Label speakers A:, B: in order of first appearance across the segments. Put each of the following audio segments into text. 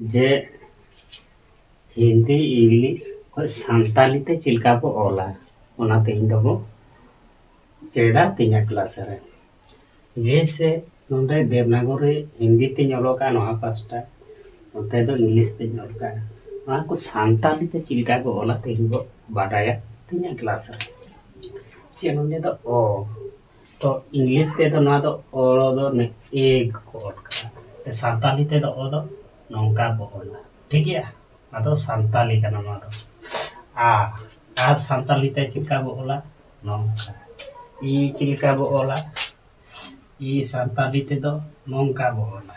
A: जे Hindi English को सानताली ते चिलका को ओला ओनाते इन दबो चेदा तिना क्लास रे जैसे नोंडे देवनागरी हिंदी ते ᱧᱚᱞᱚᱜᱟ ᱱᱚᱣᱟ ᱯᱟᱥᱴᱟ ᱱᱚᱛᱮ ᱫᱚ इंग्लिश ते ᱧᱚᱞᱚᱜᱟ ᱱᱚᱣᱟ ᱠᱚ सानताली ते चिलका को ओला तेहिं बो बाडाया तिना क्लास रे चे नोंडे दो ओ तो इंग्लिश ते दो नवा दो ओ दो ने एक को ओल का सानताली ते दो ओ दो नौका को ओला ठीक है अदो सानताली का नाम अदो आ सानताली ते चिलका बो ओला नौका ई चिलका बो ओला ई सानताली ते दो नौका बो ओला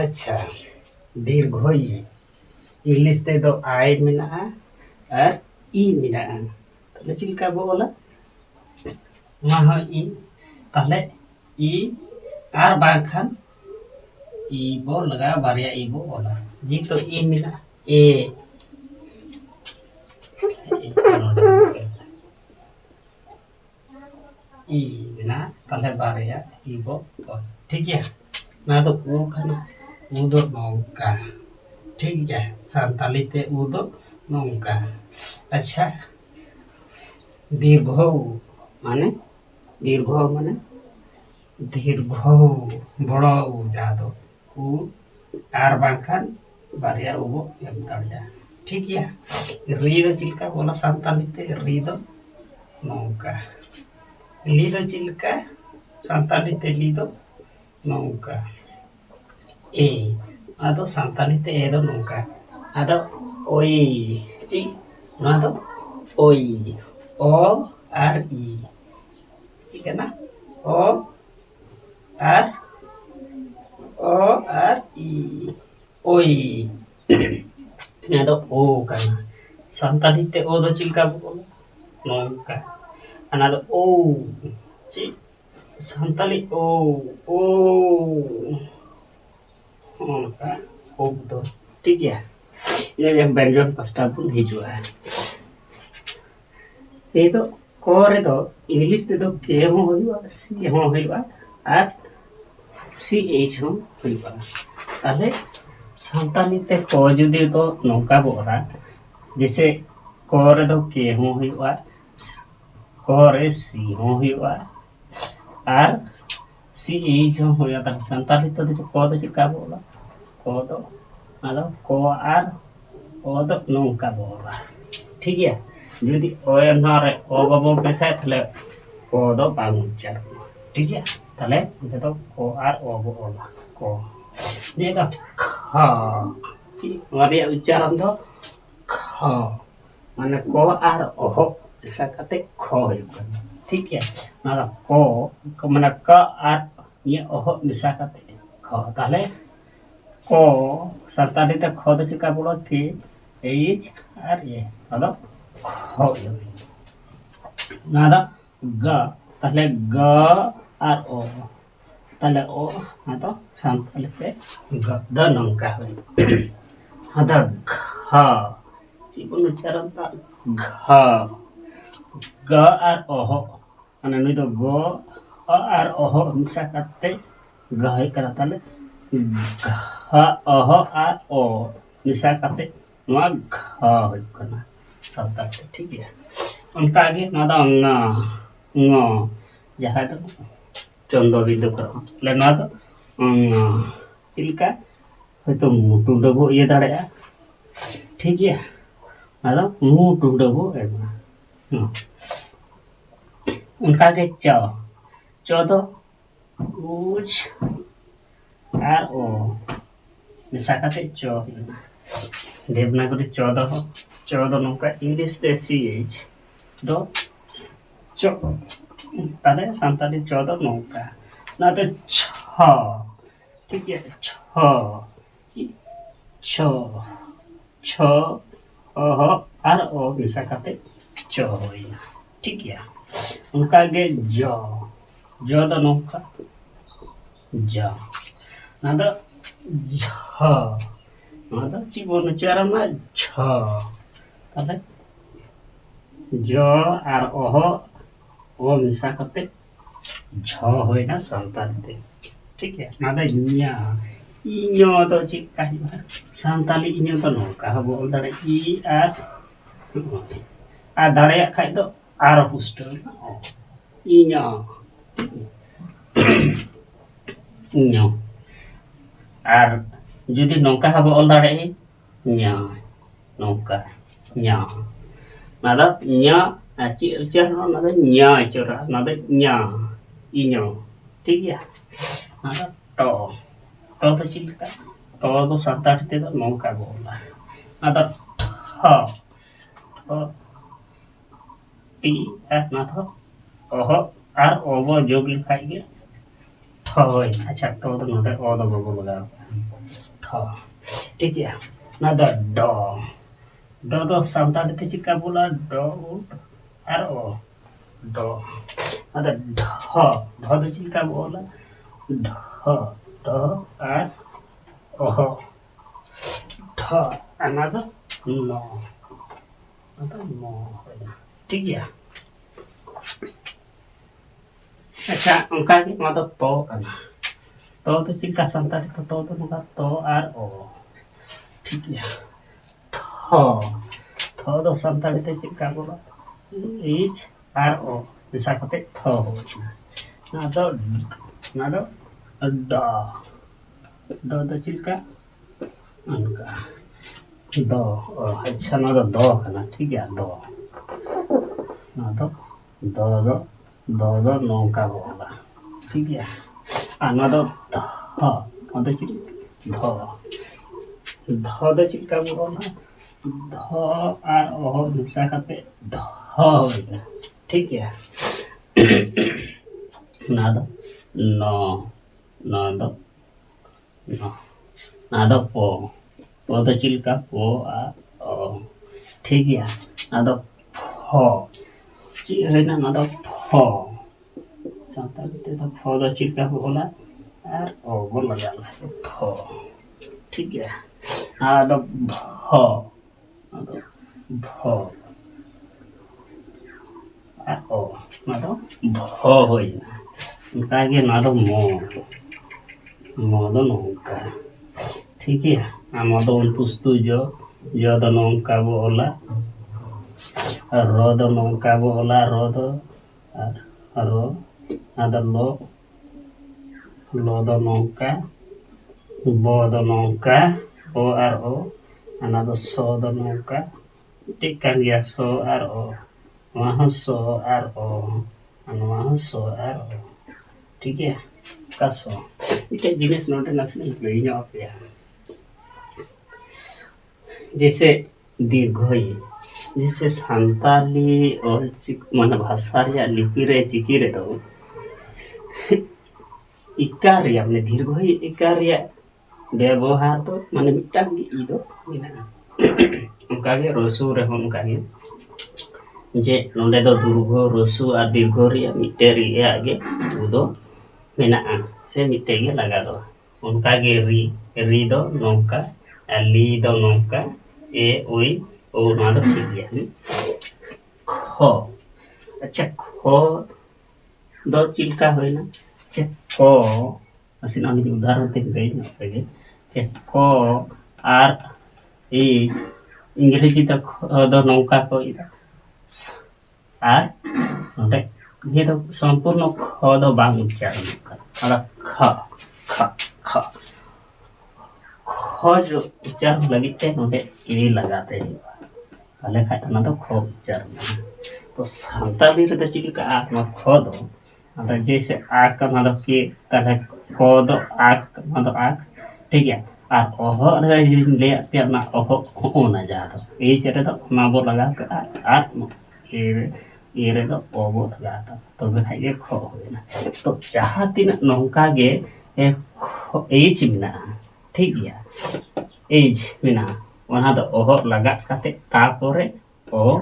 A: अच्छा दीर्घ ई इंग्लिश ते दो आई मिना और ई मिना तले चिलका बो ओला वहाँ ई तले ई आर बाखान ई बो लगा बारिया ई बो ओला जी तो ई मिला ए ई मिला तले बारिया ई बो ठीक है ना तो वो खाना वो दो नौका ठीक है सानताली ते वो दो नौका अच्छा दीर्घ माने दीर्घ माने दीर्घ बड़ा जादो उ आर बाखान बारिया उबो एम दाड़िया ठीक है री दो चिलका बोला सानताली ते री दो नौका ली दो चिलका सानताली ते ली दो नौका ए आदो सानताली ते ए दो नौका आदो ओई ची ना दो ओई ओ आर ई ची ना ओ आर ई ओई ना दो ओ करना सानताली ते ओ दो चिलका बोला नौका ना दो ओ ची सानताली ओ नौका ओ दो ठीक है ये जब व्यंजन पास्टा बुन हिजुआ ये तो कोरे तो इंग्लिश ते तो के हो होइबा सी हो होइबा और सी एच हो होइबा ताले सानताली ते को जुदी तो नौका बोरा जैसे कोरे तो के हो होइबा कोरे सी हो होइबा और सी एच हो होइबा ताले सानताली तो को तो चिका बोला को तो मतलब को और ओ तो नौका बोला ठीक है जुदी ओए नारे ओ बाबो पेसा थले को दो बांग उच्चार ठीक है थले ये तो को और ओ बो ओला को ये तो ख ची मारे उच्चारण दो ख माने को और ओ ऐसा करते ख होइबा ठीक है ना को माने क और ये ओ मिसा करते ख ताले को सानताली ते ख तो चिका बोलो कि एच और ये मतलब हो नादा ग तले ग और ओ तले ओ ना तो सानताली ते ग द नौका हो हदा घ जीवन उच्चारण ता घ ग और ओ माने नुई तो ग और ओ मिसा करते ग है करा तले घ और ओ मिसा करते नवा घ हो कना सानताली ठीक है उनका आगे नादा अंगा ंग जहाँ तो चंदो बिंदु करो ले ना तो अंगा चिलका तो मुटु डबो ये दाड़े ठीक है नादा मुटु डबो एमा उनका आगे च तो कुछ और ओ मिसा करते च देवनागरी 14 नौका इंग्लिश ते सी एच दो चो ताले सानताली 14 नौका ना तो छ ठीक है छ छ छ और ओ मिसा करते च होइना ठीक है उनका आगे जो दो नौका ज ना तो झ मतलब जीवन उच्चारण में छ ताले जो और ओ मिसा करते झ होइना सानताली ते ठीक है नादा न्या इño तो चिका सानताली इño तो नौका हबो ऑल दाड़े इ आर दाड़ेया खाइ दो आरो पुष्ट इño इño आर जुदी नौका हबो ऑल दाड़े nya नौका nya nada nya ची उच्चार नदा nya चोरा नदा nya इño ठीक है nada to to तो चिलका to तो सानताली ते तो नौका बोला nada ठ टी आर ना तो ओह आर ओबो जोग लिखाई गे ठय अच्छा तो नोटे ओ दो बबो लगा ठ ठीक है ना डो दो सानताली ते चिका बोला डो आर ओ डो ना ढ ढ तो चिका बोला ढ ढ आर ओह ढ ना तो नो ठीक है अच्छा उनका के तो तो करना तो चिका सानताली तो नुका तो आर ओ ठीक है थो दो सानताली ते चिका बोला इच आर ओ दिशा कते थो ना दो दो चिका उनका दो अच्छा ना दो करना ठीक है दो ना दो नौका बोला ठीक है ना दो ध चिका बोला ध आर ओह दिशा कते ध ठीक है ना दो ना दो पो तो चिलका पो आ ओ ठीक है ना दो फो ची है ना दो फो सानताली ते तो फो दो चिलका बोला और ओ बोला जाला फो ठीक है ना दो भो और ओ ना दो भो होइना उनका के ना दो मो दो नौका ठीक है आमदो पुस्तु जो दो नौका बोला रो दो नौका बोला रो दो रो आदो लो दो नौका बो दो नौका ओ आर ओ ना दो सो दो नौका ठीक kan गया सो आर ओ वहाँ सो आर ओ वहाँ सो आर ओ ठीक है का सो इटे जिनिस नोटे नसले लइनो पे जैसे दीर्घई जैसे सानताली और माने भाषा रे लिपि रे चिकी रे दो इकार रे माने दीर्घई इकार रे व्यवहार तो माने मिटांग इ दो मिना उनका के रसु रे उनका के जे नोंडे दो दुर्घ रसु और दीर्घ रे मिटे रे आगे उदो मेना से मिटे के लगा दो उनका के री दो नौका ली दो नौका ए ओई ओ ना दो ठीक है खो अच्छा खो दो चिलका होय ना चे खो असिन आनी उदाहरण ते गई ना पहले चे खो आर ए इंग्लिश तो दो नौका को इदा आर नोटे ये तो संपूर्ण खो दो बांग उच्चारण कर और ख ख ख खो जो उच्चारण लगते हैं नोटे ए लगाते हैं ताले खाटा ना तो खो उच्चारण तो सानताली रे तो चिलका आक ना खो दो ना जैसे आक ना तो के ताले खो दो आक ना तो आक ठीक है और ओह रे ले पे ना ओह ओना जा दो ए चेरे तो ना बो लगा के आक ए रे तो ओबो लगा तो खाइए खो होना तो जहां तीन नौका गे एच मिना ठीक गया एज मिना वहाँ तो ओह लगा काते तापोरे ओ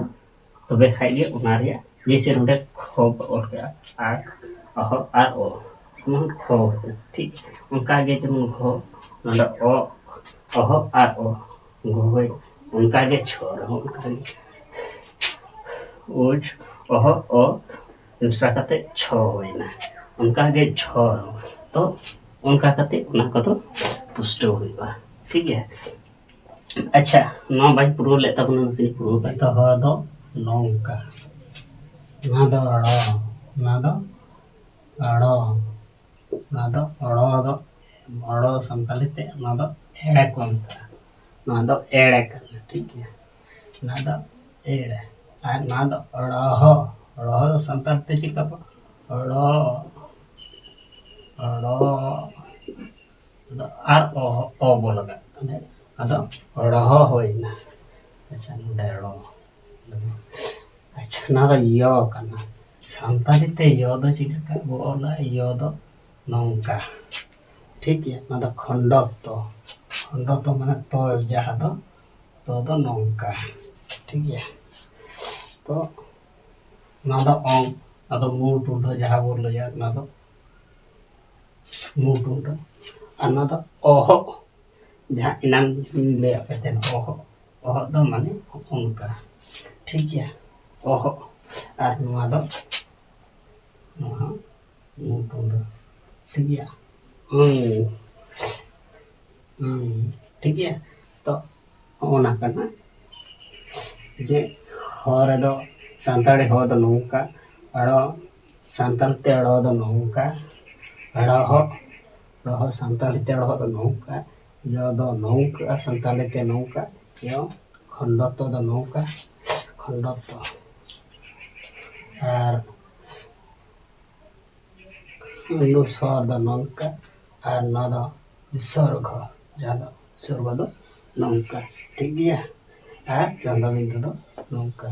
A: तबे खाइए उना रे जैसे नोडे खो और गया आक ओह आर ओ समान खो ठीक उनका गे जमन खो नोडे ओ ओह आर ओ गोय उनका गे छोर उनका गे ओज ओह ओ हिंसा काते छो होइना उनका गे छोर तो उनका काते उना को तो पुष्टव हुआ ठीक है। अच्छा ना बाई पुरो ले तब ना सिनी पुरो का तो हो दो नौका ना दो अड़ो ना दो अड़ो ना दो अड़ो संताली ते ना दो एड़े को अंतर ना दो एड़े करना ठीक है ना दो एड़े और ना दो अड़ो संताल ते चिका पा अड़ो अड़ो और ओ बोल का तने अदो अड़ो होइना अच्छा नुडे अड़ो अच्छा ना दो यो करना संताली ते यो दो चिका बोला यो दो नौका ठीक है ना दो खंडत्व माने तो जहाँ तो नौका ठीक है। तो ना दो अंग ना दो मुटुंड जहाँ बोल यार ना दो मुटुंड और ना दो ओहो जहाँ इनाम ले आते थे ओहो दो माने उनका ठीक है ओहो और ना दो मुटुंड ठीक है ठीक है। तो ओना करना जे हर दो संताड़ी हो दो नौका अड़ो संताल ते अड़ो दो नौका अड़ो संताली ते अड़ो दो नौका यो दो नौका संताली ते नौका यो खंडत्व दो नौका खंडत्व और अनुस्वर दो नौका और न दो स्वर्ग जहाँ स्वर्ग दो नौका ठीक है और चंद्रबिंदु दो नौका।